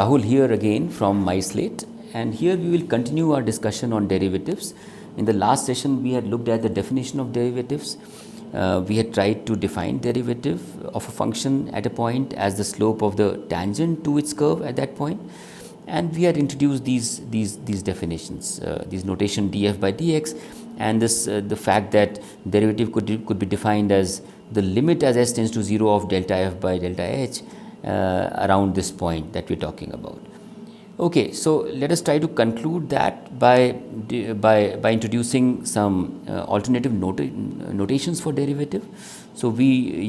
Rahul here again from Myslate, and here we will continue our discussion on derivatives. In the last session we had looked at the definition of derivatives. We had tried to define derivative of a function at a point as the slope of the tangent to its curve at that point, and we had introduced these definitions, these notation df by dx, and this the fact that derivative could be defined as the limit as s tends to 0 of delta f by delta h around this point that we are talking about. Okay, so let us try to conclude that by introducing some alternative notations for derivative. So we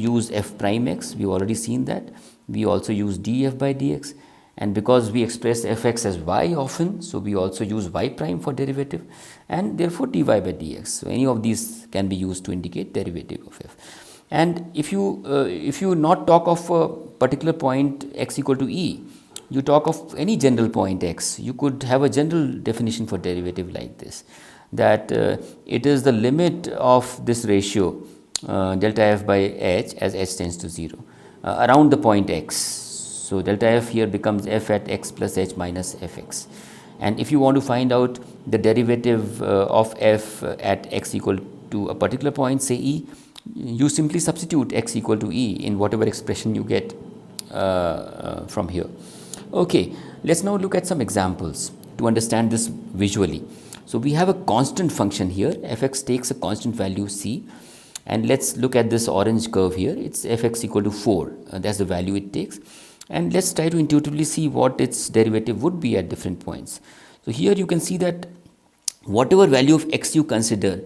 use f prime x, we have already seen that. We also use df by dx, and because we express fx as y often, so we also use y prime for derivative, and therefore dy by dx. So any of these can be used to indicate derivative of f. And if you not talk of a particular point x equal to e, you talk of any general point x, you could have a general definition for derivative like this, that it is the limit of this ratio delta f by h as h tends to 0 around the point x. So delta f here becomes f at x plus h minus fx. And if you want to find out the derivative of f at x equal to a particular point, say e, you simply substitute x equal to e in whatever expression you get from here. Okay, let's now look at some examples to understand this visually. So we have a constant function here, fx takes a constant value c, and let's look at this orange curve here. It's fx equal to 4, that's the value it takes, and let's try to intuitively see what its derivative would be at different points. So here you can see that whatever value of x you consider,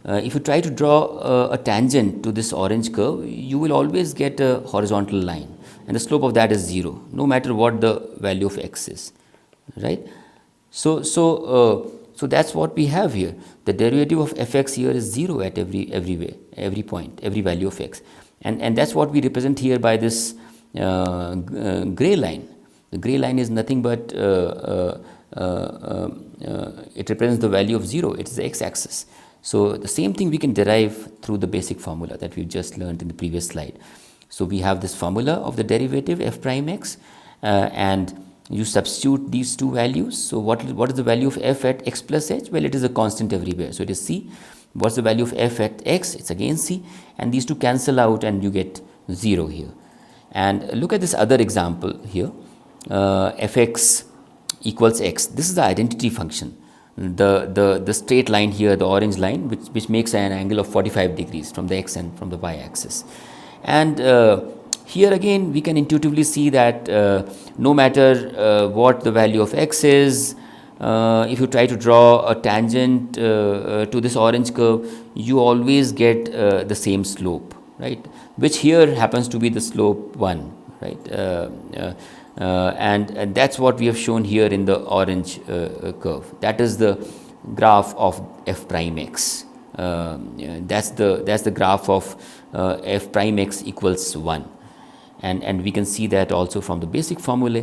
if you try to draw a tangent to this orange curve, you will always get a horizontal line, and the slope of that is 0, no matter what the value of x is, right? So that's what we have here. The derivative of fx here is 0 at every point, every value of x, and that's what we represent here by this gray line. The gray line is nothing but it represents the value of 0. It is the x-axis. So the same thing we can derive through the basic formula that we just learned in the previous slide. So we have this formula of the derivative f prime x, and you substitute these two values. So what is the value of f at x plus h? Well, it is a constant everywhere, so it is c. What's the value of f at x? It's again c, and these two cancel out and you get 0 here. And look at this other example here, fx equals x. This is the identity function. The straight line here, the orange line, which makes an angle of 45 degrees from the x and from the y axis. And here again we can intuitively see that no matter what the value of x is, if you try to draw a tangent to this orange curve, you always get the same slope, right, which here happens to be the slope 1, right, and that's what we have shown here in the orange curve. That is the graph of f prime x. That's the graph of f prime x equals 1, and we can see that also from the basic formula.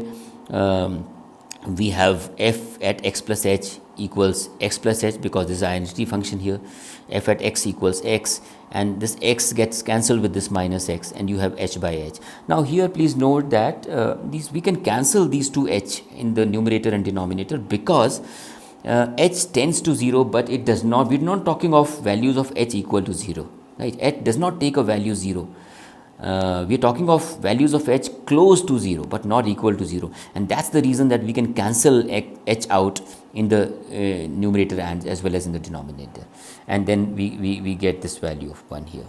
We have f at x plus h equals x plus h, because this is an identity function here. F at x equals x, and this x gets cancelled with this minus x, and you have h by h. Now here please note that we can cancel these two h in the numerator and denominator, because h tends to 0, but it does not. We are not talking of values of h equal to 0, right? H does not take a value 0. We are talking of values of h close to 0 but not equal to 0, and that's the reason that we can cancel h out in the numerator and as well as in the denominator, and then we get this value of 1 here.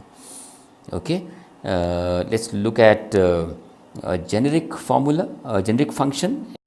Okay, let's look at a generic formula, a generic function